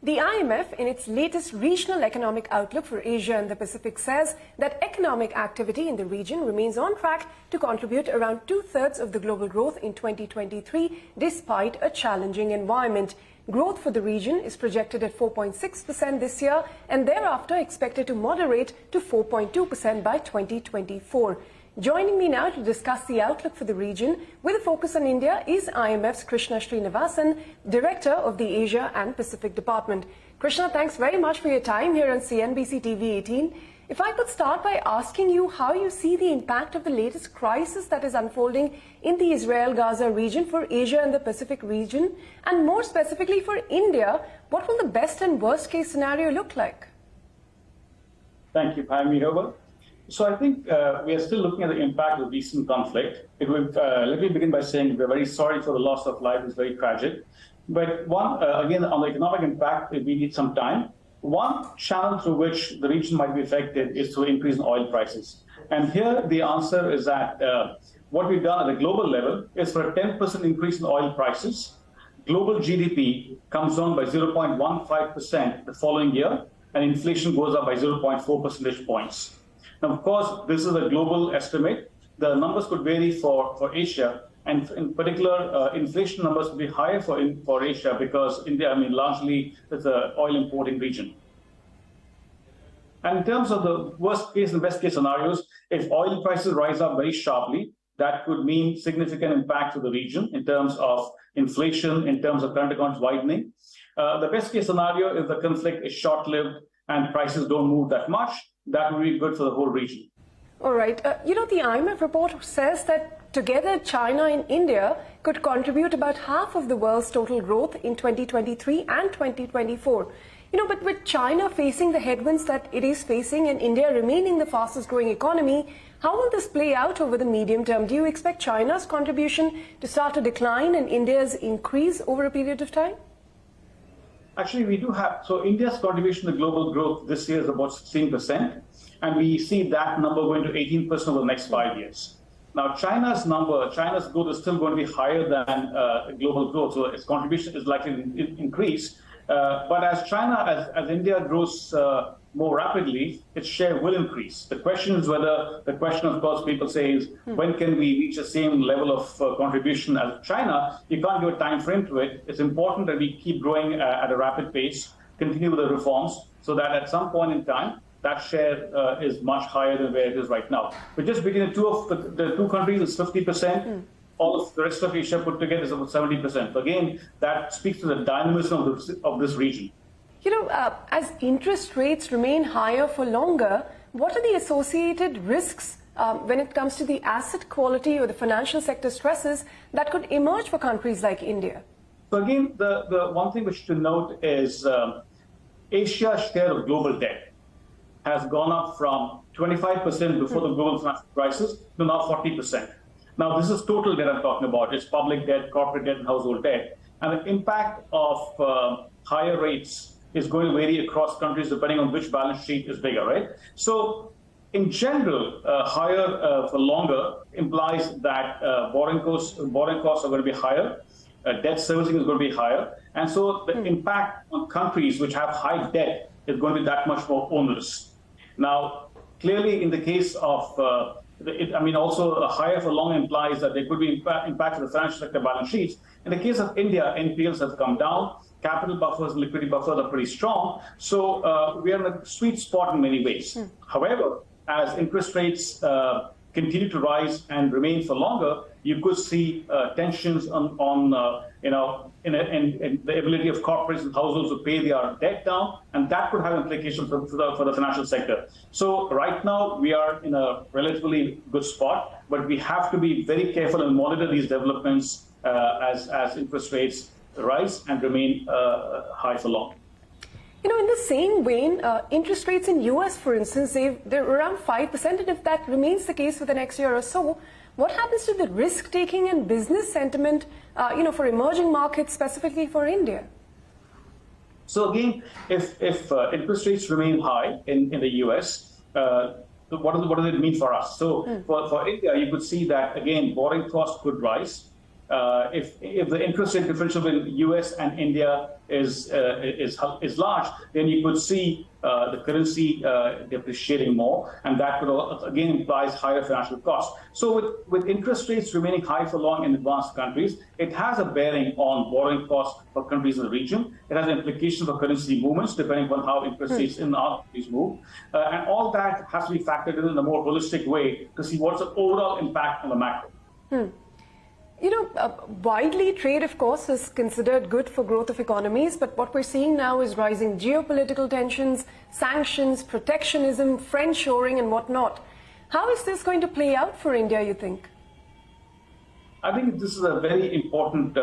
The IMF, in its latest regional economic outlook for Asia and the Pacific, says that economic activity in the region remains on track to contribute around two-thirds of the global growth in 2023, despite a challenging environment. Growth for the region is projected at 4.6% this year and thereafter expected to moderate to 4.2% by 2024. Joining me now to discuss the outlook for the region with a focus on India is IMF's Krishna Srinivasan, Director of the Asia and Pacific Department. Krishna, thanks very much for your time here on CNBC TV18. If I could start by asking you how you see the impact of the latest crisis that is unfolding in the Israel-Gaza region for Asia and the Pacific region, and more specifically for India, what will the best and worst case scenario look like? Thank you, Payami. So I think we are still looking at the impact of the recent conflict. Let me begin by saying we're very sorry for the loss of life. It's very tragic. But again, on the economic impact, we need some time. One channel through which the region might be affected is through increase in oil prices. And here the answer is that what we've done at a global level is for a 10% increase in oil prices, global GDP comes down by 0.15% the following year, and inflation goes up by 0.4 percentage points. Now, of course, this is a global estimate. The numbers could vary for Asia, and in particular, inflation numbers will be higher for Asia because India, largely it's an oil importing region. And in terms of the worst case and best case scenarios, if oil prices rise up very sharply, that could mean significant impact to the region in terms of inflation, in terms of current accounts widening. The best case scenario is the conflict is short-lived and prices don't move that much. That would be good for the whole region. All right. The IMF report says that together China and India could contribute about half of the world's total growth in 2023 and 2024. But with China facing the headwinds that it is facing and India remaining the fastest growing economy, how will this play out over the medium term? Do you expect China's contribution to start to decline and India's increase over a period of time? Actually, we do have, so India's contribution to global growth this year is about 16%, and we see that number going to 18% over the next 5 years. Now, China's growth is still going to be higher than global growth, so its contribution is likely to increase. But as India grows more rapidly, its share will increase. The question is of course, people say is, when can we reach the same level of contribution as China? You can't give a time frame to it. It's important that we keep growing at a rapid pace, continue with the reforms, so that at some point in time, that share is much higher than where it is right now. But just between the two countries, it's 50%. All of the rest of Asia put together is about 70%. So again, that speaks to the dynamism of this region. As interest rates remain higher for longer, what are the associated risks when it comes to the asset quality or the financial sector stresses that could emerge for countries like India? So again, the one thing which to note is Asia's share of global debt has gone up from 25% before the global financial crisis to now 40%. Now, this is total debt I'm talking about. It's public debt, corporate debt, and household debt. And the impact of higher rates is going to vary across countries depending on which balance sheet is bigger, right? So, in general, higher for longer implies that borrowing costs are going to be higher, debt servicing is going to be higher, and so the impact on countries which have high debt is going to be that much more onerous. Now, clearly, in the case of also a higher for long implies that there could be impact to the financial sector balance sheets. In the case of India, NPLs have come down, capital buffers and liquidity buffers are pretty strong, so we are in a sweet spot in many ways. However, as interest rates continue to rise and remain for longer, you could see tensions on the ability of corporates and households to pay their debt down, and that could have implications for the financial sector. So right now we are in a relatively good spot, but we have to be very careful and monitor these developments as interest rates rise and remain high for long. In the same vein, interest rates in US, for instance, they're around 5%, and if that remains the case for the next year or so, what happens to the risk-taking and business sentiment, for emerging markets, specifically for India? So again, if interest rates remain high in the US, what does it mean for us? So for India, you could see that, again, borrowing costs could rise. if the interest rate differential between US and India is large, then you could see the currency depreciating more, and that could again implies higher financial costs. So with interest rates remaining high for long in advanced countries, it has a bearing on borrowing costs for countries in the region. It has implications for currency movements depending on how interest rates in our countries move, and all that has to be factored in a more holistic way to see what's the overall impact on the macro. You know, widely trade, of course, is considered good for growth of economies, but what we're seeing now is rising geopolitical tensions, sanctions, protectionism, friendshoring and whatnot. How is this going to play out for India, you think? I think this is a very important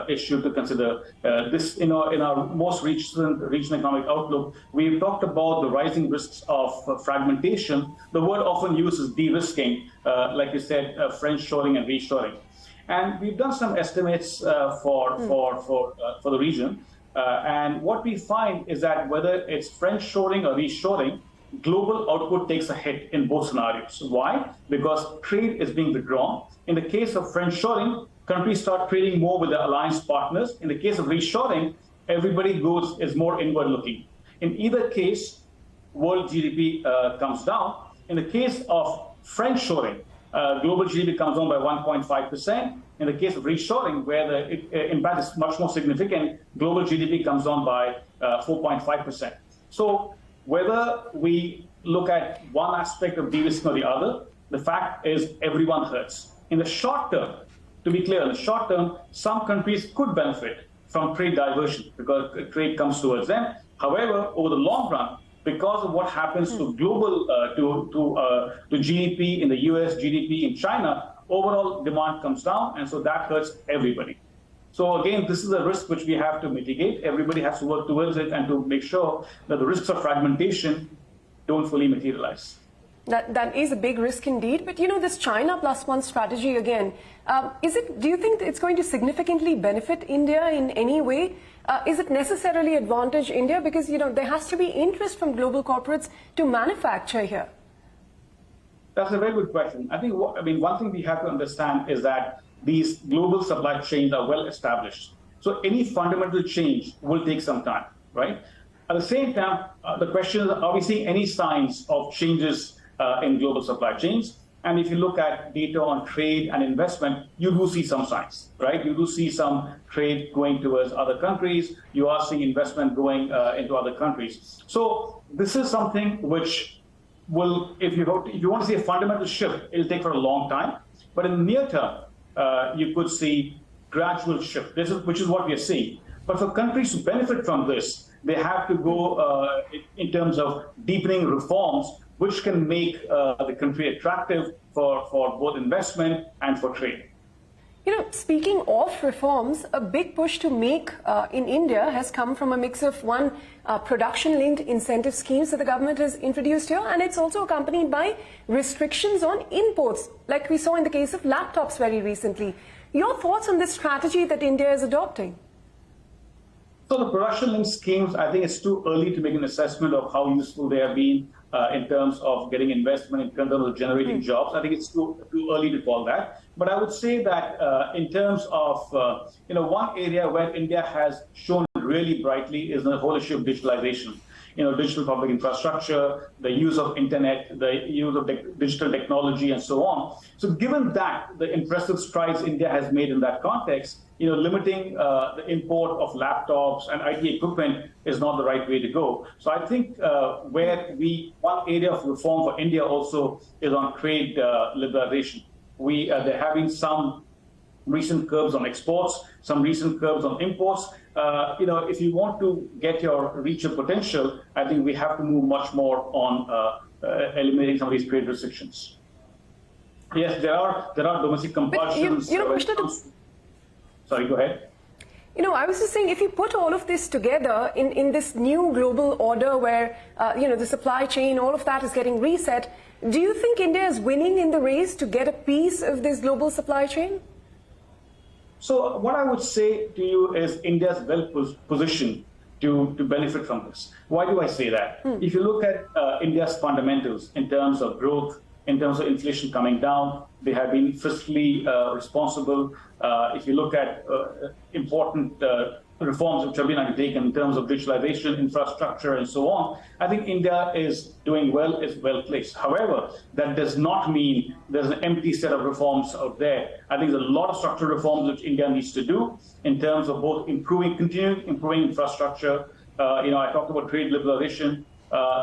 issue to consider. In our most recent regional economic outlook, we've talked about the rising risks of fragmentation. The word often used is de-risking, like you said, friendshoring and reshoring. And we've done some estimates for the region. And what we find is that whether it's friendshoring or reshoring, global output takes a hit in both scenarios. Why? Because trade is being withdrawn. In the case of friendshoring, countries start trading more with their alliance partners. In the case of reshoring, everybody is more inward looking. In either case, world GDP comes down. In the case of friendshoring, global GDP comes down by 1.5%. In the case of reshoring, where the impact is much more significant, global GDP comes down by 4.5%. So whether we look at one aspect of de-risking or the other, the fact is everyone hurts. In the short term, to be clear, in the short term, some countries could benefit from trade diversion because trade comes towards them. However, over the long run, because of what happens to global to GDP in the US, GDP in China, overall demand comes down, and so that hurts everybody. So again, this is a risk which we have to mitigate. Everybody has to work towards it and to make sure that the risks of fragmentation don't fully materialize. That is a big risk indeed. But you know, this China plus one strategy again, do you think it's going to significantly benefit India in any way? Is it necessarily advantage India? Because, you know, there has to be interest from global corporates to manufacture here. That's a very good question. I think, one thing we have to understand is that these global supply chains are well established. So any fundamental change will take some time, right? At the same time, the question is, are we seeing any signs of changes in global supply chains? And if you look at data on trade and investment, you do see some signs, right? You do see some trade going towards other countries. You are seeing investment going into other countries. So this is something which will, if you want to see a fundamental shift, it'll take for a long time. But in the near term, you could see gradual shift, which is what we are seeing. But for countries to benefit from this, they have to go in terms of deepening reforms, which can make the country attractive for both investment and for trade. You know, speaking of reforms, a big push to make in India has come from a mix of production-linked incentive schemes that the government has introduced here, and it's also accompanied by restrictions on imports, like we saw in the case of laptops very recently. Your thoughts on this strategy that India is adopting? So the production-linked schemes, I think it's too early to make an assessment of how useful they have been in terms of getting investment, in terms of generating jobs. I think it's too early to call that. But I would say that in terms of, one area where India has shown really brightly is the whole issue of digitalization. Digital public infrastructure, the use of internet, the use of digital technology, and so on. So given that, the impressive strides India has made in that context, limiting the import of laptops and IT equipment is not the right way to go. So I think one area of reform for India also is on trade liberalization. They're having some recent curbs on exports, some recent curbs on imports. If you want to reach your potential, I think we have to move much more on eliminating some of these trade restrictions. Yes, there are domestic compulsions. Sorry, go ahead. I was just saying, if you put all of this together in this new global order where, the supply chain, all of that is getting reset, do you think India is winning in the race to get a piece of this global supply chain? So what I would say to you is India is well positioned to benefit from this. Why do I say that? If you look at India's fundamentals in terms of growth, in terms of inflation coming down. They have been fiscally responsible. If you look at important reforms which have been undertaken in terms of digitalization, infrastructure, and so on, I think India is doing well, is well placed. However, that does not mean there's an empty set of reforms out there. I think there's a lot of structural reforms which India needs to do in terms of both continuing improving infrastructure. I talked about trade liberalization.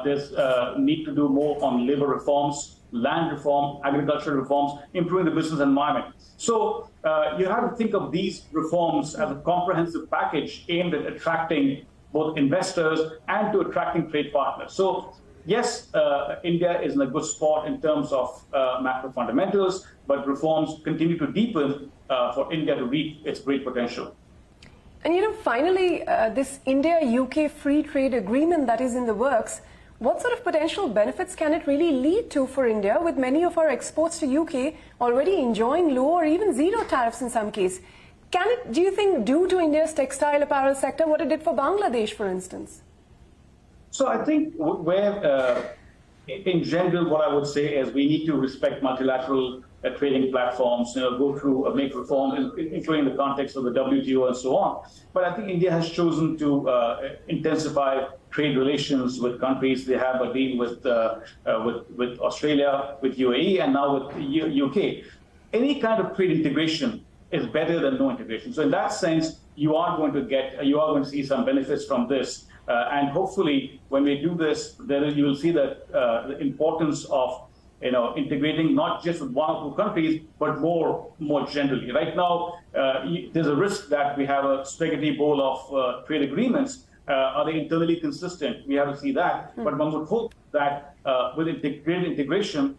There's need to do more on labor reforms, land reform, agricultural reforms, improving the business environment. So you have to think of these reforms as a comprehensive package aimed at attracting both investors and to attracting trade partners. So yes, India is in a good spot in terms of macro fundamentals, but reforms continue to deepen for India to reach its great potential. And finally, this India-UK free trade agreement that is in the works, what sort of potential benefits can it really lead to for India, with many of our exports to UK already enjoying low or even zero tariffs in some case? Can it, do you think, do to India's textile apparel sector what it did for Bangladesh, for instance? So I think in general, what I would say is we need to respect multilateral trading platforms, go through, make reforms, including the context of the WTO and so on. But I think India has chosen to intensify trade relations with countries. They have a deal with Australia, with UAE, and now with UK. Any kind of trade integration is better than no integration. So in that sense, you are going to see some benefits from this. And hopefully, when we do this, you will see that the importance of integrating not just with one or two countries, but more generally. Right now, there's a risk that we have a spaghetti bowl of trade agreements. Are they internally consistent? We have to see that. But one would hope that with great integration,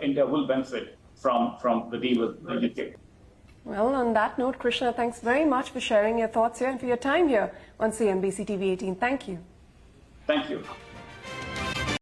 India will benefit from the deal with the UK. Well, on that note, Krishna, thanks very much for sharing your thoughts here and for your time here on CNBC TV18. Thank you. Thank you.